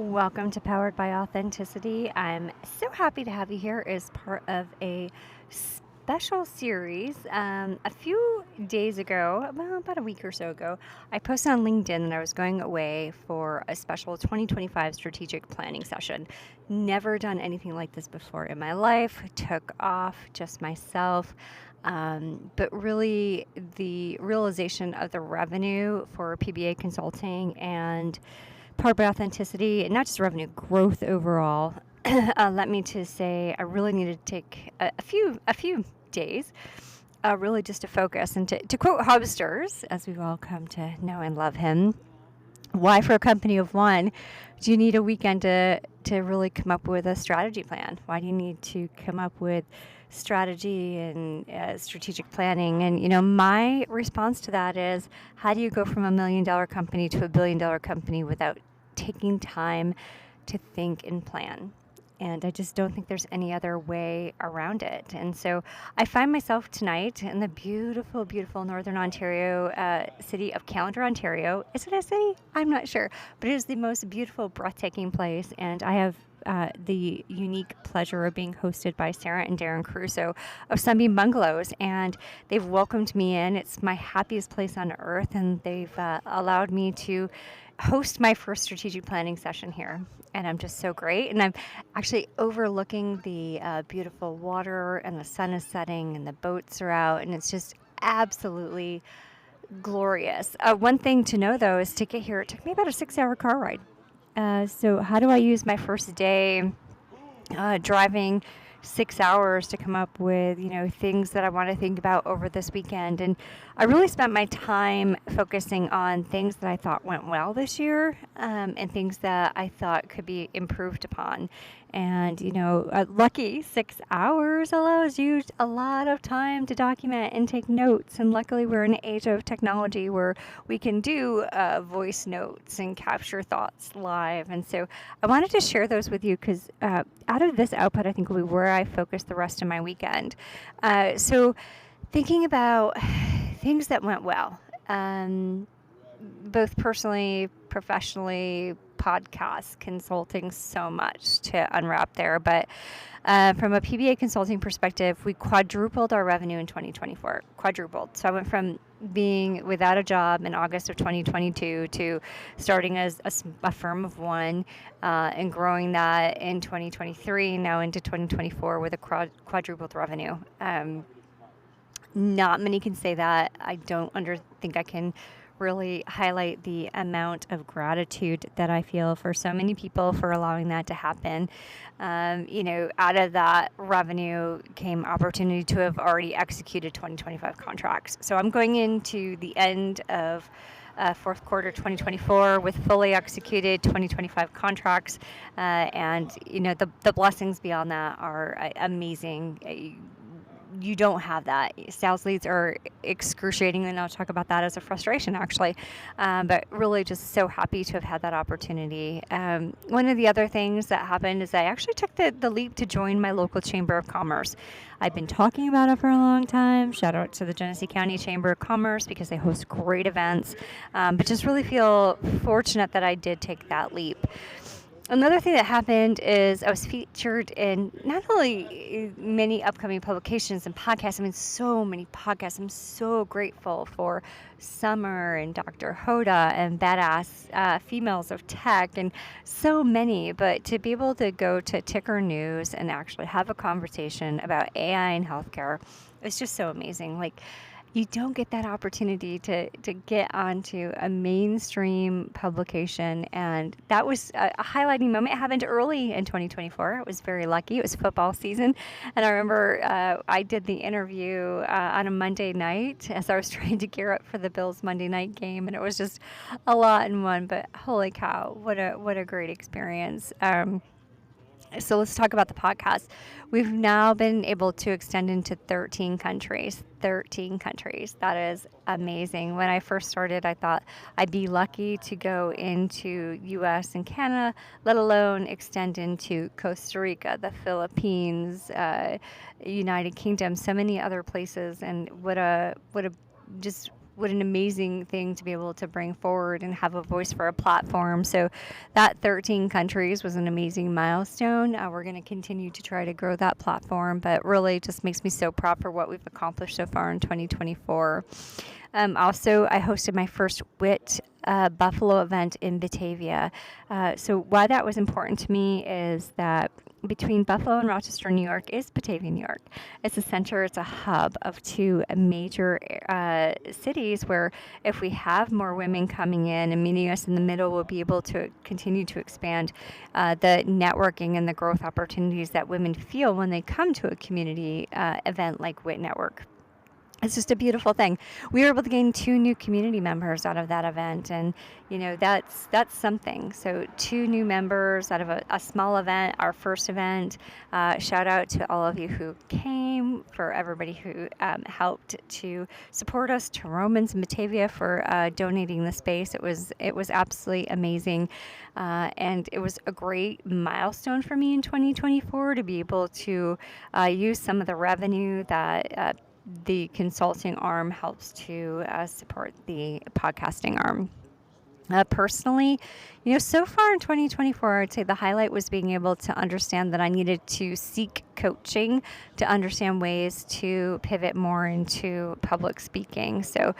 Welcome to Powered by Authenticity. I'm so happy to have you here as part of a special series. A few days ago, well, about a week or so ago, I posted on LinkedIn that I was going away for a special 2025 strategic planning session. Never done anything like this before in my life. Took off just myself. But really, the realization of the revenue for PBA consulting and Powered by Authenticity, and not just revenue growth overall, led me to say I really needed to take a few days, really just to focus and to quote Hobsters, as we've all come to know and love him. Why, for a company of one, do you need a weekend to really come up with a strategy plan? Why do you need to come up with strategy and strategic planning? And, my response to that is, how do you go from $1 million company to $1 billion company without taking time to think and plan? And I just don't think there's any other way around it. And so I find myself tonight in the beautiful, beautiful Northern Ontario city of Callander, Ontario. Is it a city? I'm not sure. But it is the most beautiful, breathtaking place. And I have the unique pleasure of being hosted by Sarah and Darren Crusoe of Sunbeam Bungalows. And they've welcomed me in. It's my happiest place on earth. And they've allowed me to host my first strategic planning session here. And I'm just so great. And I'm actually overlooking the beautiful water, and the sun is setting, and the boats are out. And it's just absolutely glorious. One thing to know, though, is to get here, it took me about a 6-hour car ride. So how do I use my first day driving 6 hours to come up with, things that I want to think about over this weekend? And I really spent my time focusing on things that I thought went well this year, and things that I thought could be improved upon. And, lucky 6 hours allows you a lot of time to document and take notes. And luckily, we're in an age of technology where we can do voice notes and capture thoughts live. And so I wanted to share those with you because out of this output, I think will be where I focus the rest of my weekend. So thinking about things that went well, both personally, professionally, podcasts, consulting, so much to unwrap there. But from a PBA consulting perspective, we quadrupled our revenue in 2024. Quadrupled. So I went from being without a job in August of 2022 to starting as a firm of one, and growing that in 2023, now into 2024 with a quadrupled revenue. Not many can say that. I don't think I can really highlight the amount of gratitude that I feel for so many people for allowing that to happen. Out of that revenue came opportunity to have already executed 2025 contracts. So I'm going into the end of fourth quarter 2024 with fully executed 2025 contracts. And the blessings beyond that are amazing. You don't have that. Sales leads are excruciating, and I'll talk about that as a frustration, actually. But really just so happy to have had that opportunity. One of the other things that happened is I actually took the leap to join my local Chamber of Commerce. I've been talking about it for a long time. Shout out to the Genesee County Chamber of Commerce because they host great events. But just really feel fortunate that I did take that leap. Another thing that happened is I was featured in not only many upcoming publications and podcasts, so many podcasts. I'm so grateful for Summer and Dr. Hoda and Badass Females of Tech and so many. But to be able to go to Ticker News and actually have a conversation about AI in healthcare is just so amazing. You don't get that opportunity to get onto a mainstream publication. And that was a highlighting moment. It happened early in 2024. I was very lucky. It was football season. And I remember I did the interview on a Monday night as I was trying to gear up for the Bills Monday night game. And it was just a lot in one. But holy cow, what a great experience. So let's talk about the podcast. We've now been able to extend into 13 countries. 13 countries. That is amazing. When I first started, I thought I'd be lucky to go into U.S. and Canada, let alone extend into Costa Rica, the Philippines, United Kingdom, so many other places. And what a just what an amazing thing to be able to bring forward and have a voice for a platform. So that 13 countries was an amazing milestone. We're going to continue to try to grow that platform, but really just makes me so proud for what we've accomplished so far in 2024. Also, I hosted my first WIT Buffalo event in Batavia. So why that was important to me is that between Buffalo and Rochester, New York, is Batavia, New York. It's a center, it's a hub of two major cities where if we have more women coming in and meeting us in the middle, we'll be able to continue to expand the networking and the growth opportunities that women feel when they come to a community event like WIT Network. It's just a beautiful thing. We were able to gain 2 new community members out of that event, and that's something. So 2 new members out of a small event, our first event. Shout out to all of you who came, for everybody who helped to support us, to Romans and Batavia for donating the space. It was absolutely amazing, and it was a great milestone for me in 2024 to be able to use some of the revenue that the consulting arm helps to support the podcasting arm. Personally, so far in 2024, I'd say the highlight was being able to understand that I needed to seek coaching to understand ways to pivot more into public speaking. So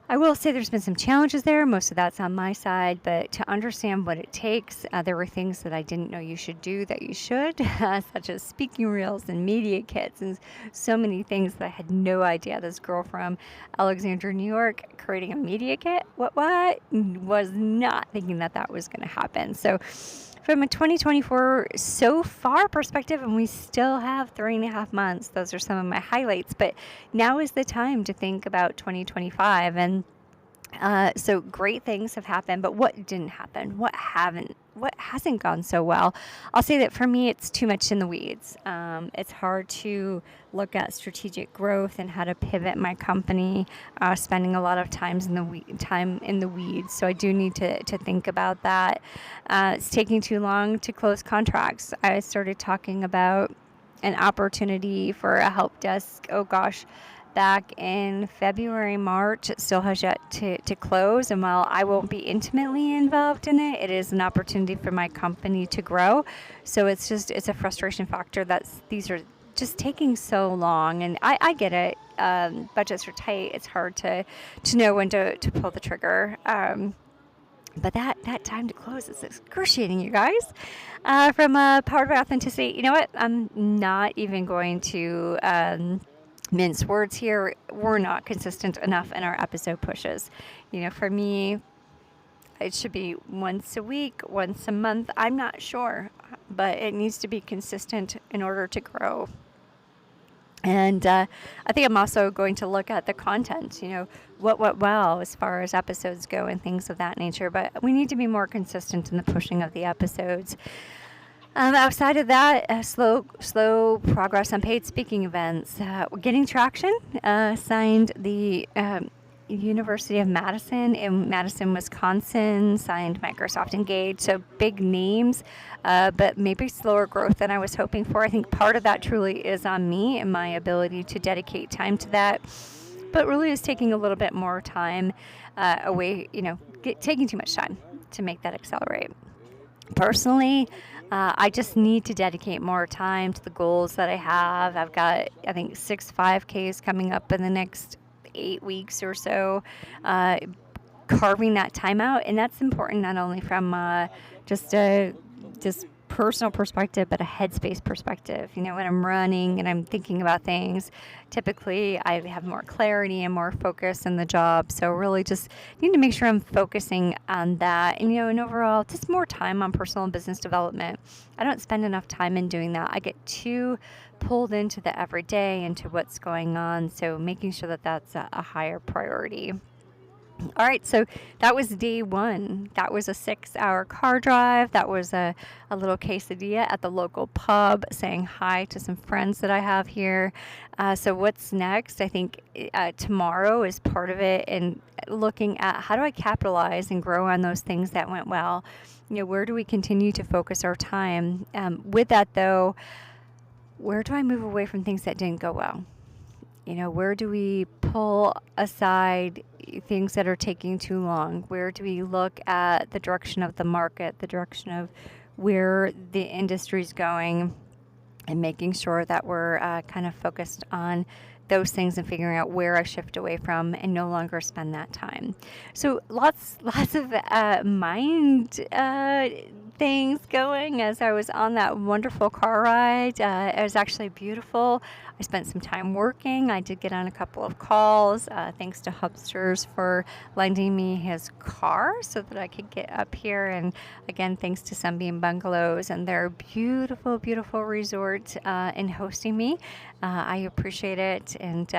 I will say there's been some challenges there. Most of that's on my side, but to understand what it takes, there were things that I didn't know you should do that you should, such as speaking reels and media kits and so many things that I had no idea. This girl from Alexandria, New York, creating a media kit, what? Was not thinking that was going to happen. So from a 2024 so far perspective, and we still have 3.5 months, those are some of my highlights, but now is the time to think about 2025. And so great things have happened, but what didn't happen? What hasn't gone so well? I'll say that for me, it's too much in the weeds. It's hard to look at strategic growth and how to pivot my company, spending a lot of time in the weeds. So I do need to think about that. It's taking too long to close contracts. I started talking about an opportunity for a help desk. Oh gosh. Back in February, March. It still has yet to close. And while I won't be intimately involved in it, it is an opportunity for my company to grow. So it's a frustration factor that these are just taking so long. And I get it. Budgets are tight. It's hard to know when to pull the trigger. But that time to close is excruciating, you guys. From Powered by Authenticity, you know what? I'm not even going to mince words here. We're not consistent enough in our episode pushes. For me, it should be once a week, once a month. I'm not sure, but it needs to be consistent in order to grow. And I think I'm also going to look at the content, what went well as far as episodes go and things of that nature. But we need to be more consistent in the pushing of the episodes. Outside of that, slow progress on paid speaking events. We're getting traction. Signed the University of Madison in Madison, Wisconsin. Signed Microsoft Engage. So big names, but maybe slower growth than I was hoping for. I think part of that truly is on me and my ability to dedicate time to that. But really is taking a little bit more time away, taking too much time to make that accelerate. Personally, I just need to dedicate more time to the goals that I have. I've got, I think, 6 5Ks coming up in the next 8 weeks or so, carving that time out. And that's important not only from just personal perspective, but a headspace perspective. When I'm running and I'm thinking about things, typically I have more clarity and more focus in the job. So really just need to make sure I'm focusing on that. And, and overall, just more time on personal and business development. I don't spend enough time in doing that. I get too pulled into the everyday, into what's going on. So making sure that that's a higher priority. All right, so that was day 1. That was a 6-hour car drive. That was a little quesadilla at the local pub, saying hi to some friends that I have here. So what's next? I think tomorrow is part of it, and looking at how do I capitalize and grow on those things that went well. Where do we continue to focus our time? With that, though, where do I move away from things that didn't go well? Where do we pull aside things that are taking too long? Where do we look at the direction of the market, the direction of where the industry's going, and making sure that we're kind of focused on those things and figuring out where I shift away from and no longer spend that time. So lots of mind things going as I was on that wonderful car ride. It was actually beautiful. I spent some time working. I did get on a couple of calls. Thanks to Hubsters for lending me his car so that I could get up here. And again, thanks to Sunbeam Bungalows and their beautiful, beautiful resort in hosting me. I appreciate it. And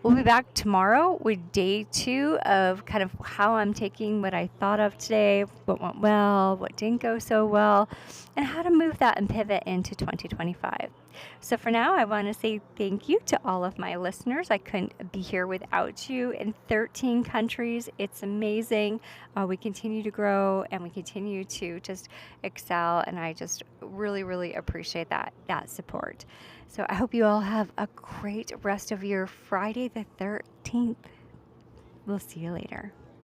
we'll be back tomorrow with day 2 of kind of how I'm taking what I thought of today, what went well, what didn't go so well, and how to move that and pivot into 2025. So for now, I want to say thank you to all of my listeners. I couldn't be here without you in 13 countries. It's amazing. We continue to grow and we continue to just excel. And I just really, really appreciate that support. So I hope you all have a great rest of your Friday the 13th. We'll see you later.